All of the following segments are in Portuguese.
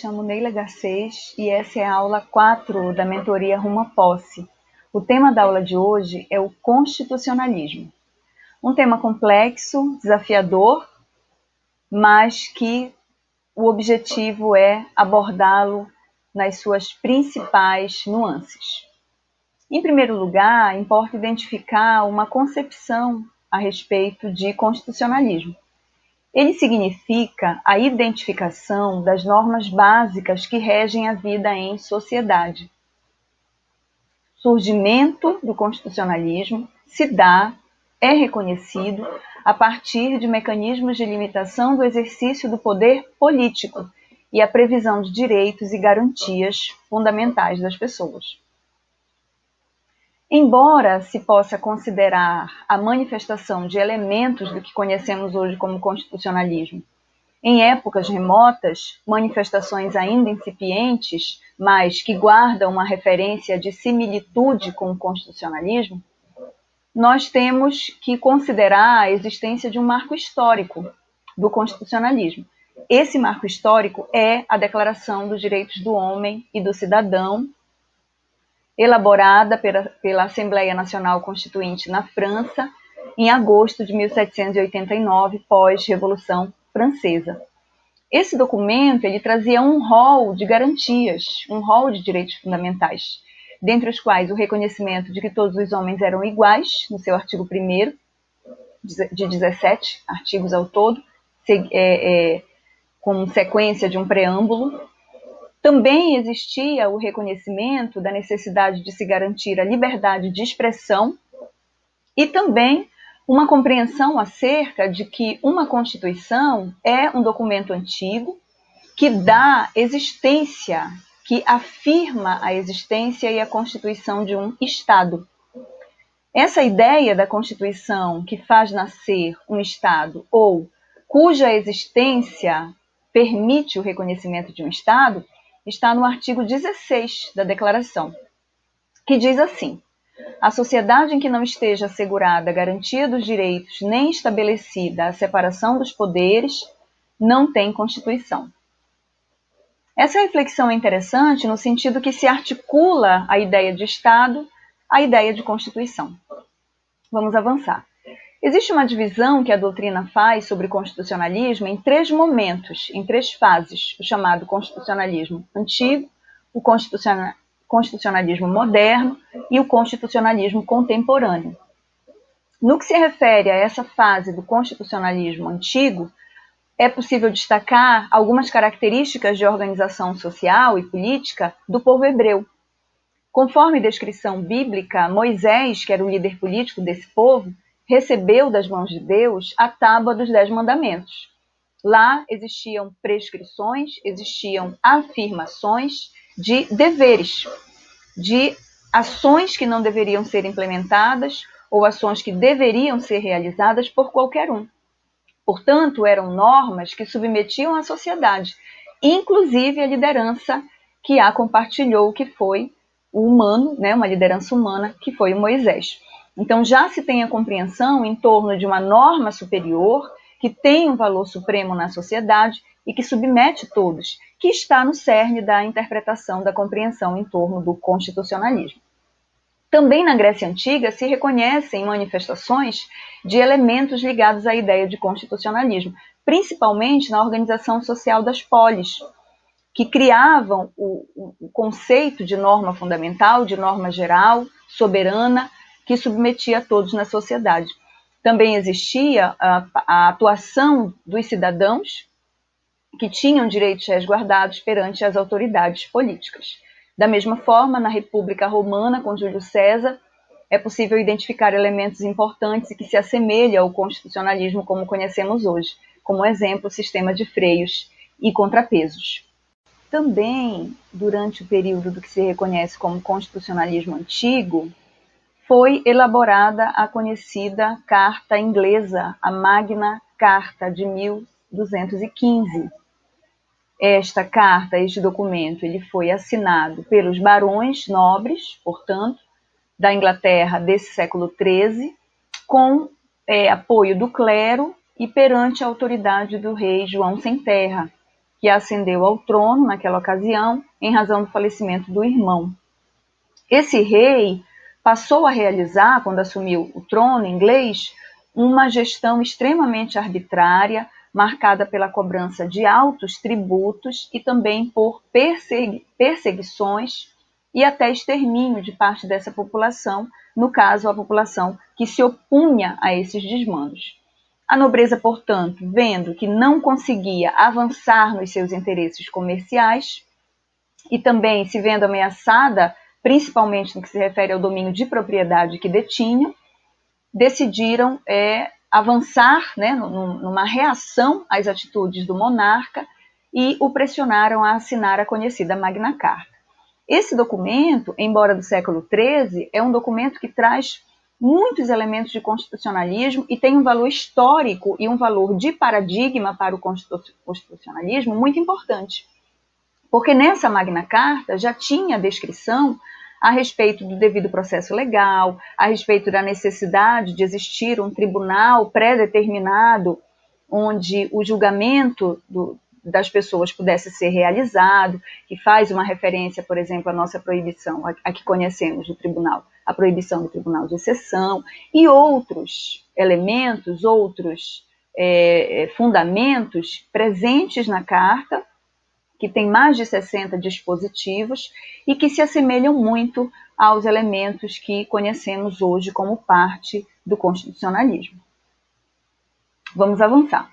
Chamo Neila Garcês e essa é a aula 4 da mentoria Rumo à Posse. O tema da aula de hoje é o constitucionalismo. Um tema complexo, desafiador, mas que o objetivo é abordá-lo nas suas principais nuances. Em primeiro lugar, importa identificar uma concepção a respeito de constitucionalismo. Ele significa a identificação das normas básicas que regem a vida em sociedade. O surgimento do constitucionalismo se dá, é reconhecido, a partir de mecanismos de limitação do exercício do poder político e a previsão de direitos e garantias fundamentais das pessoas. Embora se possa considerar a manifestação de elementos do que conhecemos hoje como constitucionalismo, em épocas remotas, manifestações ainda incipientes, mas que guardam uma referência de similitude com o constitucionalismo, nós temos que considerar a existência de um marco histórico do constitucionalismo. Esse marco histórico é a Declaração dos Direitos do Homem e do Cidadão, elaborada pela Assembleia Nacional Constituinte na França, em agosto de 1789, pós-Revolução Francesa. Esse documento ele trazia um rol de garantias, um rol de direitos fundamentais, dentre os quais o reconhecimento de que todos os homens eram iguais, no seu artigo 1º, de 17 artigos ao todo, com sequência de um preâmbulo. Também existia o reconhecimento da necessidade de se garantir a liberdade de expressão e também uma compreensão acerca de que uma Constituição é um documento antigo que dá existência, que afirma a existência e a constituição de um Estado. Essa ideia da Constituição que faz nascer um Estado ou cuja existência permite o reconhecimento de um Estado está no artigo 16 da Declaração, que diz assim: a sociedade em que não esteja assegurada a garantia dos direitos nem estabelecida a separação dos poderes não tem Constituição. Essa reflexão é interessante no sentido que se articula a ideia de Estado à ideia de Constituição. Vamos avançar. Existe uma divisão que a doutrina faz sobre constitucionalismo em 3 momentos, em 3 fases, o chamado constitucionalismo antigo, o constitucionalismo moderno e o constitucionalismo contemporâneo. No que se refere a essa fase do constitucionalismo antigo, é possível destacar algumas características de organização social e política do povo hebreu. Conforme descrição bíblica, Moisés, que era o líder político desse povo, recebeu das mãos de Deus a tábua dos 10 mandamentos. Lá existiam prescrições, existiam afirmações de deveres, de ações que não deveriam ser implementadas ou ações que deveriam ser realizadas por qualquer um. Portanto, eram normas que submetiam a sociedade, inclusive a liderança que a compartilhou, que foi o humano, uma liderança humana, que foi o Moisés. Então, já se tem a compreensão em torno de uma norma superior que tem um valor supremo na sociedade e que submete todos, que está no cerne da interpretação da compreensão em torno do constitucionalismo. Também na Grécia Antiga se reconhecem manifestações de elementos ligados à ideia de constitucionalismo, principalmente na organização social das polis, que criavam o conceito de norma fundamental, de norma geral, soberana, que submetia a todos na sociedade. Também existia a atuação dos cidadãos que tinham direitos resguardados perante as autoridades políticas. Da mesma forma, na República Romana, com Júlio César, é possível identificar elementos importantes e que se assemelham ao constitucionalismo como conhecemos hoje, como exemplo, o sistema de freios e contrapesos. Também, durante o período do que se reconhece como constitucionalismo antigo, foi elaborada a conhecida Carta Inglesa, a Magna Carta de 1215. Esta carta, este documento, ele foi assinado pelos barões nobres, portanto, da Inglaterra desse século XIII, com apoio do clero e perante a autoridade do rei João Sem Terra, que ascendeu ao trono naquela ocasião, em razão do falecimento do irmão. Esse rei passou a realizar, quando assumiu o trono inglês, uma gestão extremamente arbitrária, marcada pela cobrança de altos tributos e também por perseguições e até extermínio de parte dessa população, no caso, a população que se opunha a esses desmandos. A nobreza, portanto, vendo que não conseguia avançar nos seus interesses comerciais e também se vendo ameaçada, principalmente no que se refere ao domínio de propriedade que detinham, decidiram avançar, né, numa reação às atitudes do monarca e o pressionaram a assinar a conhecida Magna Carta. Esse documento, embora do século XIII, é um documento que traz muitos elementos de constitucionalismo e tem um valor histórico e um valor de paradigma para o constitucionalismo muito importante. Porque nessa Magna Carta já tinha a descrição a respeito do devido processo legal, a respeito da necessidade de existir um tribunal pré-determinado onde o julgamento das pessoas pudesse ser realizado, que faz uma referência, por exemplo, à nossa proibição, a que conhecemos do tribunal, a proibição do tribunal de exceção, e outros elementos, outros fundamentos presentes na Carta, que tem mais de 60 dispositivos e que se assemelham muito aos elementos que conhecemos hoje como parte do constitucionalismo. Vamos avançar.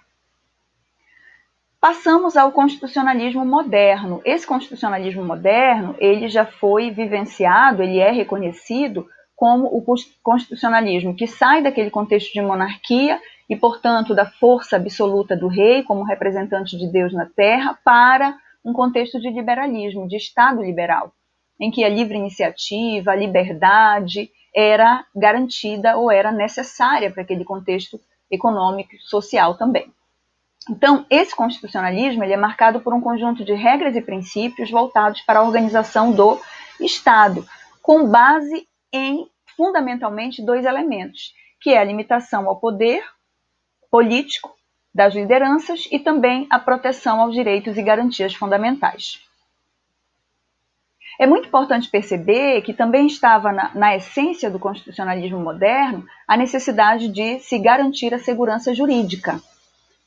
Passamos ao constitucionalismo moderno. Esse constitucionalismo moderno, ele já foi vivenciado, ele é reconhecido como o constitucionalismo que sai daquele contexto de monarquia e, portanto, da força absoluta do rei como representante de Deus na terra para um contexto de liberalismo, de Estado liberal, em que a livre iniciativa, a liberdade era garantida ou era necessária para aquele contexto econômico e social também. Então, esse constitucionalismo ele é marcado por um conjunto de regras e princípios voltados para a organização do Estado, com base em, fundamentalmente, dois elementos, que é a limitação ao poder político das lideranças e também a proteção aos direitos e garantias fundamentais. É muito importante perceber que também estava na essência do constitucionalismo moderno a necessidade de se garantir a segurança jurídica,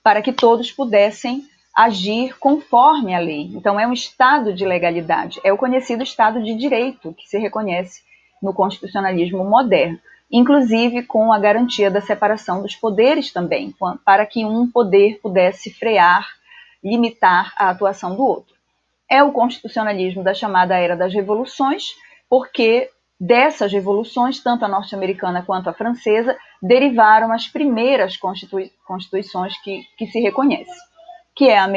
para que todos pudessem agir conforme a lei. Então, é um estado de legalidade, é o conhecido estado de direito que se reconhece no constitucionalismo moderno, inclusive com a garantia da separação dos poderes também, para que um poder pudesse frear, limitar a atuação do outro. É o constitucionalismo da chamada Era das Revoluções, porque dessas revoluções, tanto a norte-americana quanto a francesa, derivaram as primeiras constituições que se reconhece, que é a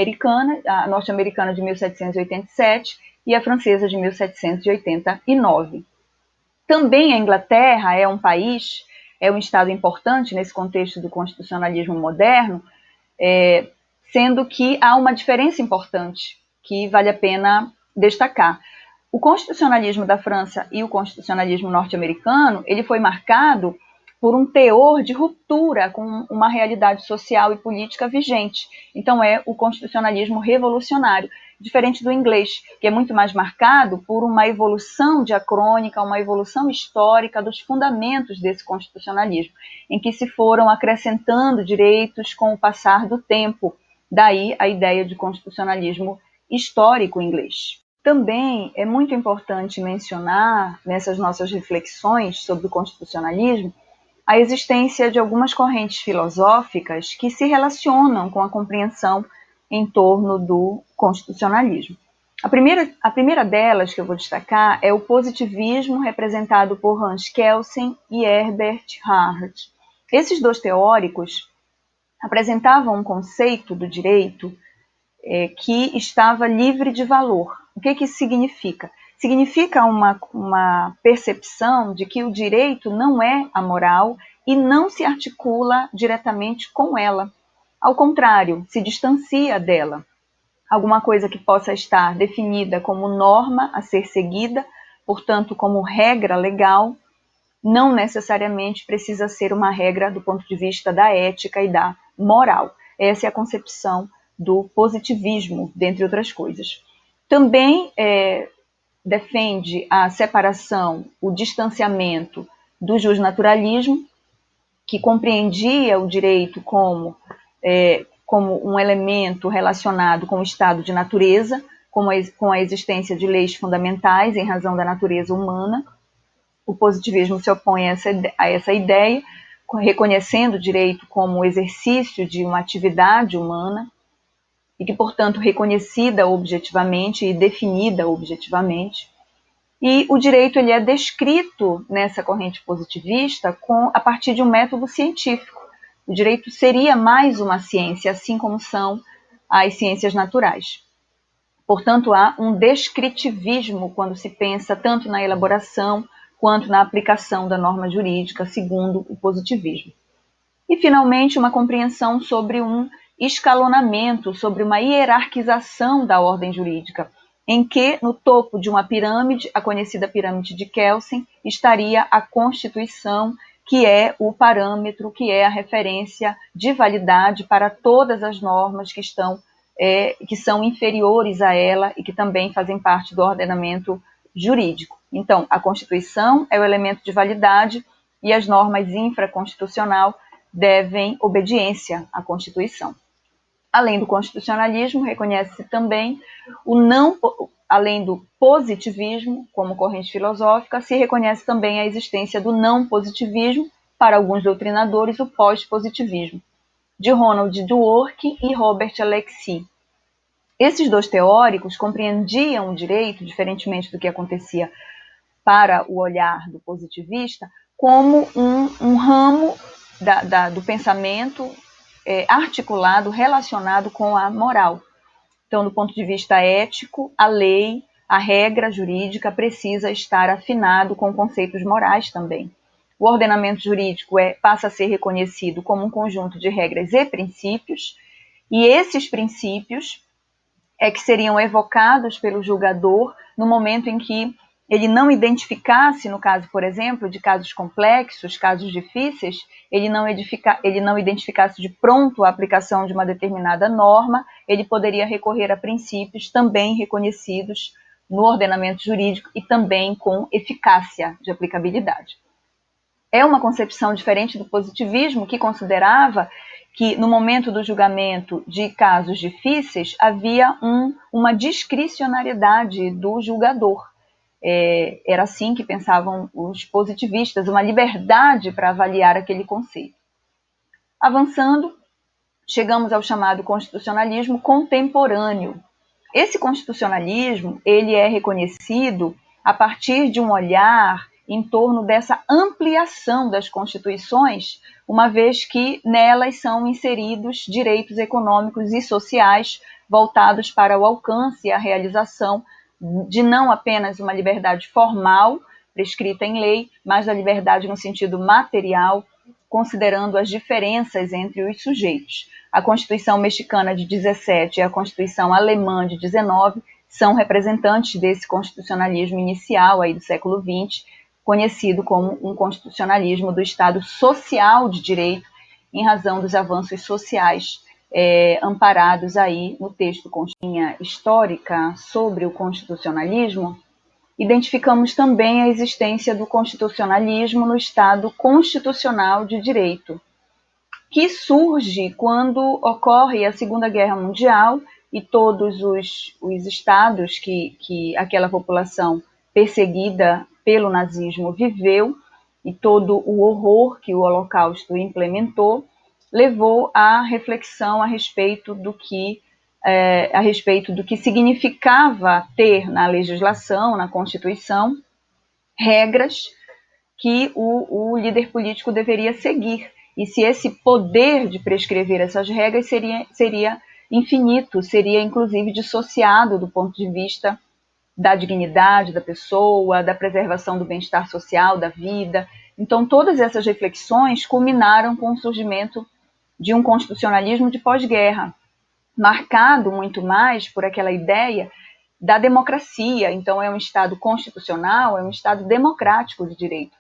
norte-americana de 1787 e a francesa de 1789. Também a Inglaterra é um país, é um estado importante nesse contexto do constitucionalismo moderno, sendo que há uma diferença importante que vale a pena destacar. O constitucionalismo da França e o constitucionalismo norte-americano, ele foi marcado por um teor de ruptura com uma realidade social e política vigente. Então é o constitucionalismo revolucionário, diferente do inglês, que é muito mais marcado por uma evolução diacrônica, uma evolução histórica dos fundamentos desse constitucionalismo, em que se foram acrescentando direitos com o passar do tempo. Daí a ideia de constitucionalismo histórico inglês. Também é muito importante mencionar, nessas nossas reflexões sobre o constitucionalismo, a existência de algumas correntes filosóficas que se relacionam com a compreensão em torno do constitucionalismo. A primeira delas que eu vou destacar é o positivismo, representado por Hans Kelsen e Herbert Hart. Esses dois teóricos apresentavam um conceito do direito que estava livre de valor. O que isso significa? Significa uma percepção de que o direito não é a moral e não se articula diretamente com ela. Ao contrário, se distancia dela. Alguma coisa que possa estar definida como norma a ser seguida, portanto, como regra legal, não necessariamente precisa ser uma regra do ponto de vista da ética e da moral. Essa é a concepção do positivismo, dentre outras coisas. Também defende a separação, o distanciamento do justnaturalismo, que compreendia o direito como um elemento relacionado com o estado de natureza, com a existência de leis fundamentais em razão da natureza humana. O positivismo se opõe a essa ideia, reconhecendo o direito como exercício de uma atividade humana e que, portanto, reconhecida objetivamente e definida objetivamente. E o direito ele é descrito nessa corrente positivista a partir de um método científico. O direito seria mais uma ciência, assim como são as ciências naturais. Portanto, há um descritivismo quando se pensa tanto na elaboração quanto na aplicação da norma jurídica, segundo o positivismo. E, finalmente, uma compreensão sobre um escalonamento, sobre uma hierarquização da ordem jurídica, em que, no topo de uma pirâmide, a conhecida pirâmide de Kelsen, estaria a Constituição, que é o parâmetro, que é a referência de validade para todas as normas que são inferiores a ela e que também fazem parte do ordenamento jurídico. Então, a Constituição é o elemento de validade e as normas infraconstitucionais devem obediência à Constituição. Além do constitucionalismo, reconhece-se também além do positivismo como corrente filosófica, se reconhece também a existência do não positivismo, para alguns doutrinadores, o pós-positivismo, de Ronald Dworkin e Robert Alexy. Esses dois teóricos compreendiam o direito, diferentemente do que acontecia para o olhar do positivista, como um ramo do pensamento articulado, relacionado com a moral. Então, do ponto de vista ético, a lei, a regra jurídica precisa estar afinado com conceitos morais também. O ordenamento jurídico passa a ser reconhecido como um conjunto de regras e princípios, e esses princípios que seriam evocados pelo julgador no momento em que ele não identificasse, no caso, por exemplo, de casos complexos, casos difíceis, ele não identificasse de pronto a aplicação de uma determinada norma, ele poderia recorrer a princípios também reconhecidos no ordenamento jurídico e também com eficácia de aplicabilidade. É uma concepção diferente do positivismo, que considerava que no momento do julgamento de casos difíceis havia uma discricionariedade do julgador. Era assim que pensavam os positivistas, uma liberdade para avaliar aquele conceito. Avançando, chegamos ao chamado constitucionalismo contemporâneo. Esse constitucionalismo ele é reconhecido a partir de um olhar em torno dessa ampliação das constituições, uma vez que nelas são inseridos direitos econômicos e sociais voltados para o alcance e a realização de não apenas uma liberdade formal, prescrita em lei, mas da liberdade no sentido material, considerando as diferenças entre os sujeitos. A Constituição mexicana de 17 e a Constituição alemã de 19 são representantes desse constitucionalismo inicial aí do século XX, conhecido como um constitucionalismo do Estado social de direito, em razão dos avanços sociais amparados aí no texto histórica sobre o constitucionalismo. Identificamos também a existência do constitucionalismo no Estado constitucional de direito, que surge quando ocorre a Segunda Guerra Mundial e todos os estados que aquela população perseguida pelo nazismo viveu, e todo o horror que o Holocausto implementou, levou à reflexão a respeito do que significava ter na legislação, na Constituição, regras que o líder político deveria seguir. E se esse poder de prescrever essas regras seria infinito, seria inclusive dissociado do ponto de vista da dignidade da pessoa, da preservação do bem-estar social, da vida. Então, todas essas reflexões culminaram com o surgimento de um constitucionalismo de pós-guerra, marcado muito mais por aquela ideia da democracia. Então, é um Estado constitucional, é um Estado democrático de direito.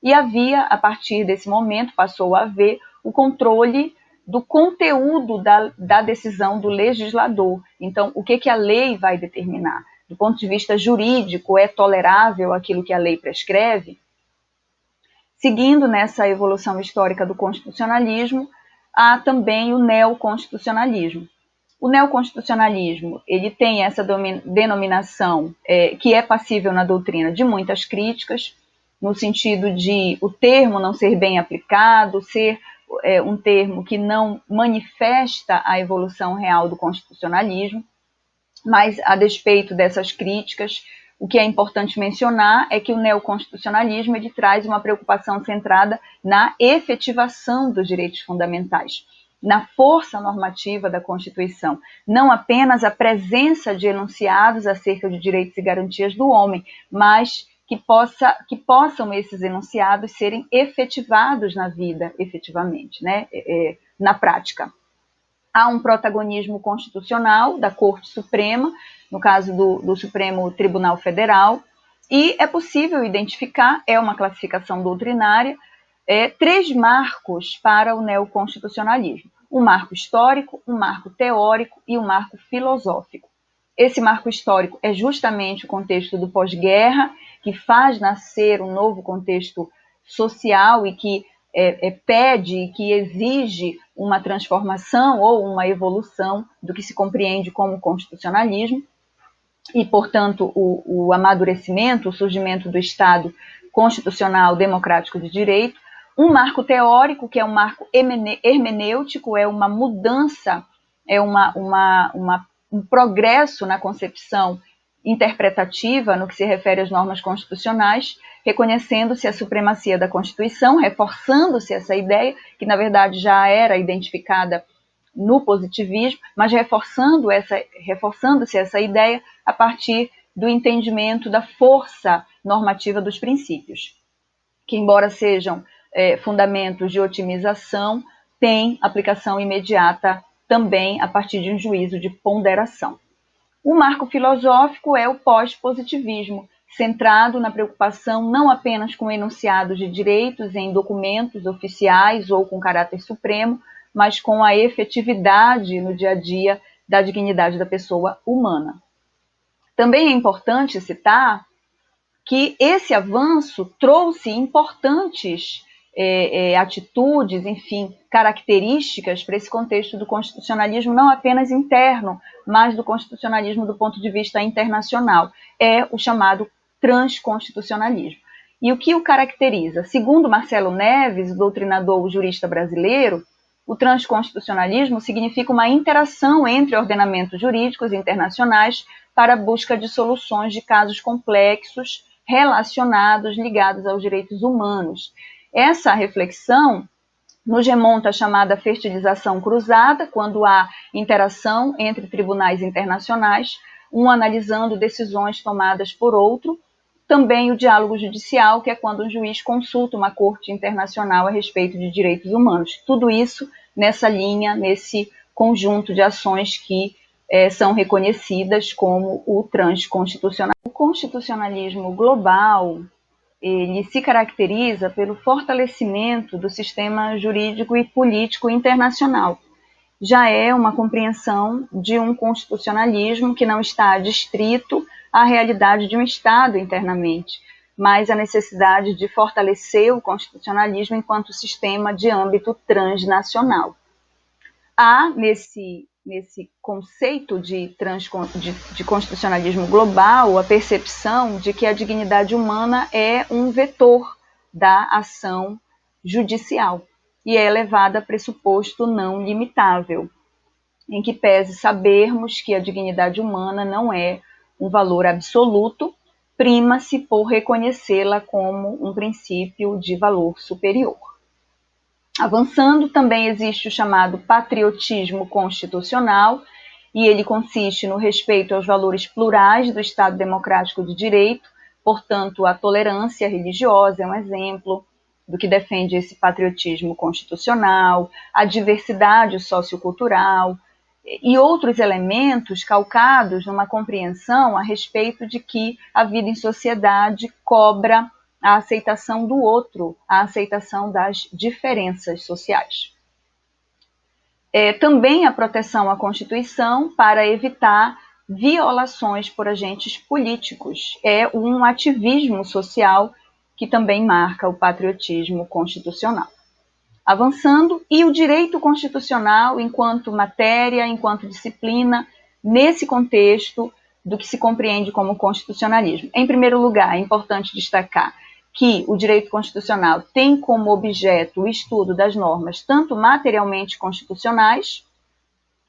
E havia, a partir desse momento, passou a haver o controle do conteúdo da decisão do legislador. Então, o que a lei vai determinar? Do ponto de vista jurídico, é tolerável aquilo que a lei prescreve? Seguindo nessa evolução histórica do constitucionalismo, há também o neoconstitucionalismo. O neoconstitucionalismo, ele tem essa denominação que é passível na doutrina de muitas críticas, no sentido de o termo não ser bem aplicado, ser um termo que não manifesta a evolução real do constitucionalismo, mas a despeito dessas críticas, o que é importante mencionar é que o neoconstitucionalismo ele traz uma preocupação centrada na efetivação dos direitos fundamentais, na força normativa da Constituição, não apenas a presença de enunciados acerca de direitos e garantias do homem, mas que possam esses enunciados serem efetivados na vida, efetivamente, né? Na prática. Há um protagonismo constitucional da Corte Suprema, no caso do Supremo Tribunal Federal, e é possível identificar, é uma classificação doutrinária, 3 marcos para o neoconstitucionalismo: um marco histórico, um marco teórico e um marco filosófico. Esse marco histórico é justamente o contexto do pós-guerra, que faz nascer um novo contexto social e que pede, que exige uma transformação ou uma evolução do que se compreende como constitucionalismo e, portanto, o amadurecimento, o surgimento do Estado constitucional democrático de direito. Um marco teórico, que é um marco hermenêutico, é uma mudança, é um progresso na concepção interpretativa no que se refere às normas constitucionais, reconhecendo-se a supremacia da Constituição, reforçando-se essa ideia, que na verdade já era identificada no positivismo, mas reforçando-se essa ideia a partir do entendimento da força normativa dos princípios, que embora sejam fundamentos de otimização, têm aplicação imediata também a partir de um juízo de ponderação. O marco filosófico é o pós-positivismo, centrado na preocupação não apenas com enunciados de direitos em documentos oficiais ou com caráter supremo, mas com a efetividade no dia a dia da dignidade da pessoa humana. Também é importante citar que esse avanço trouxe importantes atitudes, enfim, características para esse contexto do constitucionalismo, não apenas interno, mas do constitucionalismo do ponto de vista internacional. É o chamado transconstitucionalismo. E o que o caracteriza? Segundo Marcelo Neves, doutrinador jurista brasileiro, o transconstitucionalismo significa uma interação entre ordenamentos jurídicos internacionais para a busca de soluções de casos complexos, relacionados, ligados aos direitos humanos. Essa reflexão nos remonta à chamada fertilização cruzada, quando há interação entre tribunais internacionais, um analisando decisões tomadas por outro. Também o diálogo judicial, que é quando um juiz consulta uma corte internacional a respeito de direitos humanos. Tudo isso nessa linha, nesse conjunto de ações que são reconhecidas como o transconstitucional. O constitucionalismo global, ele se caracteriza pelo fortalecimento do sistema jurídico e político internacional. Já é uma compreensão de um constitucionalismo que não está adstrito à realidade de um Estado internamente, mas a necessidade de fortalecer o constitucionalismo enquanto sistema de âmbito transnacional. Há nesse conceito de constitucionalismo global a percepção de que a dignidade humana é um vetor da ação judicial e é elevada a pressuposto não limitável, em que pese sabermos que a dignidade humana não é um valor absoluto, prima-se por reconhecê-la como um princípio de valor superior. Avançando, também existe o chamado patriotismo constitucional, e ele consiste no respeito aos valores plurais do Estado democrático de direito, portanto, a tolerância religiosa é um exemplo do que defende esse patriotismo constitucional, a diversidade sociocultural e outros elementos calcados numa compreensão a respeito de que a vida em sociedade cobra a aceitação do outro, a aceitação das diferenças sociais. Também a proteção à Constituição para evitar violações por agentes políticos. É um ativismo social que também marca o patriotismo constitucional. Avançando, e o direito constitucional enquanto matéria, enquanto disciplina, nesse contexto do que se compreende como constitucionalismo. Em primeiro lugar, é importante destacar que o direito constitucional tem como objeto o estudo das normas tanto materialmente constitucionais,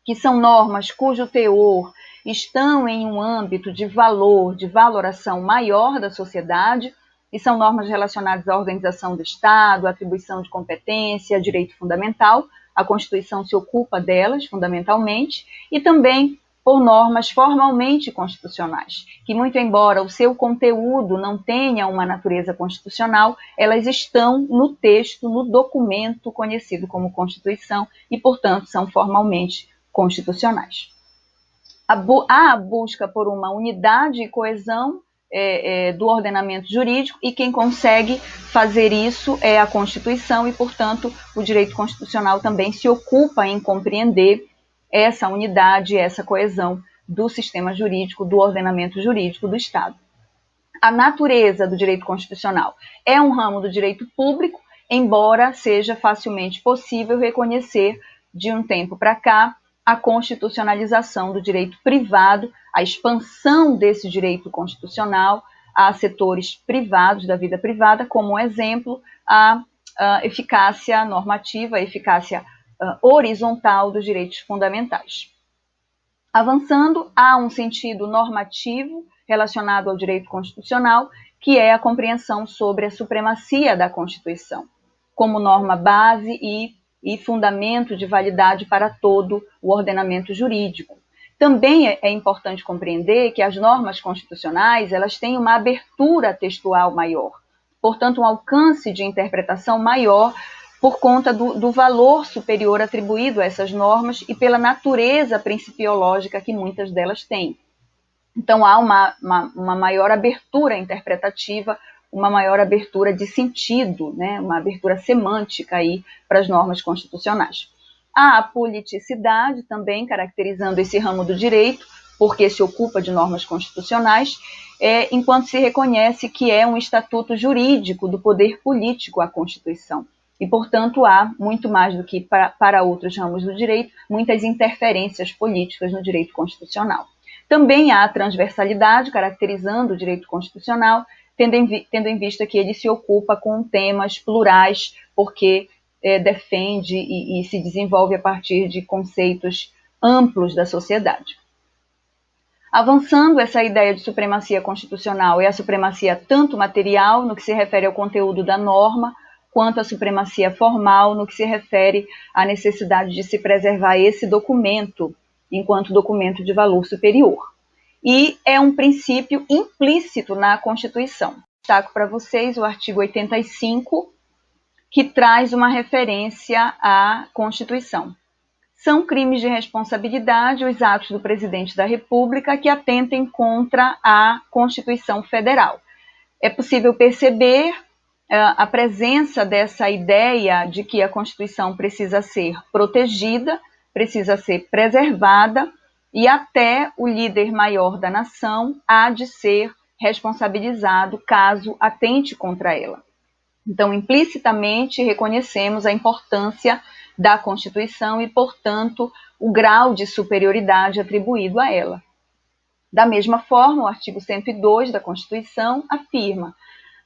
que são normas cujo teor estão em um âmbito de valor, de valoração maior da sociedade, e são normas relacionadas à organização do Estado, à atribuição de competência, direito fundamental. A Constituição se ocupa delas, fundamentalmente, e também por normas formalmente constitucionais, que, muito embora o seu conteúdo não tenha uma natureza constitucional, elas estão no texto, no documento conhecido como Constituição, e, portanto, são formalmente constitucionais. Há a busca por uma unidade e coesão do ordenamento jurídico, e quem consegue fazer isso é a Constituição, e, portanto, o direito constitucional também se ocupa em compreender essa unidade, essa coesão do sistema jurídico, do ordenamento jurídico do Estado. A natureza do direito constitucional é um ramo do direito público, embora seja facilmente possível reconhecer, de um tempo para cá, a constitucionalização do direito privado, a expansão desse direito constitucional a setores privados da vida privada, como exemplo, a eficácia normativa, a eficácia horizontal dos direitos fundamentais. Avançando, há um sentido normativo relacionado ao direito constitucional, que é a compreensão sobre a supremacia da Constituição, como norma base e fundamento de validade para todo o ordenamento jurídico. Também é importante compreender que as normas constitucionais, elas têm uma abertura textual maior, portanto, um alcance de interpretação maior por conta do valor superior atribuído a essas normas e pela natureza principiológica que muitas delas têm. Então, há uma maior abertura interpretativa, uma maior abertura de sentido, né? Uma abertura semântica aí para as normas constitucionais. Há a politicidade também caracterizando esse ramo do direito, porque se ocupa de normas constitucionais, enquanto se reconhece que é um estatuto jurídico do poder político a Constituição. E, portanto, há, muito mais do que para outros ramos do direito, muitas interferências políticas no direito constitucional. Também há a transversalidade, caracterizando o direito constitucional, tendo em vista que ele se ocupa com temas plurais, porque defende e se desenvolve a partir de conceitos amplos da sociedade. Avançando, essa ideia de supremacia constitucional é a supremacia tanto material, no que se refere ao conteúdo da norma, quanto a supremacia formal, no que se refere à necessidade de se preservar esse documento enquanto documento de valor superior. E é um princípio implícito na Constituição. Destaco para vocês o artigo 85, que traz uma referência à Constituição. São crimes de responsabilidade os atos do presidente da República que atentem contra a Constituição Federal. É possível perceber a presença dessa ideia de que a Constituição precisa ser protegida, precisa ser preservada, e até o líder maior da nação há de ser responsabilizado caso atente contra ela. Então, implicitamente, reconhecemos a importância da Constituição e, portanto, o grau de superioridade atribuído a ela. Da mesma forma, o artigo 102 da Constituição afirma: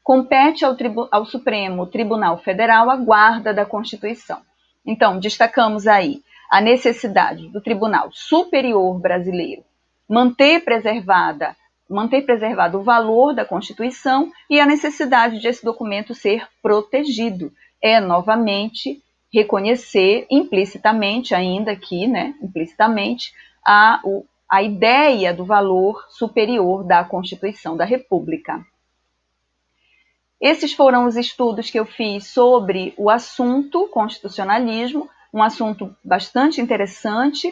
compete ao Supremo Tribunal Federal a guarda da Constituição. Então, destacamos aí a necessidade do Tribunal Superior Brasileiro manter preservado o valor da Constituição e a necessidade de esse documento ser protegido. É, novamente, reconhecer implicitamente, ainda aqui, né, implicitamente, a ideia do valor superior da Constituição da República. Esses foram os estudos que eu fiz sobre o assunto constitucionalismo, um assunto bastante interessante,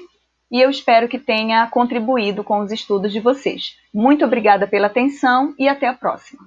e eu espero que tenha contribuído com os estudos de vocês. Muito obrigada pela atenção e até a próxima.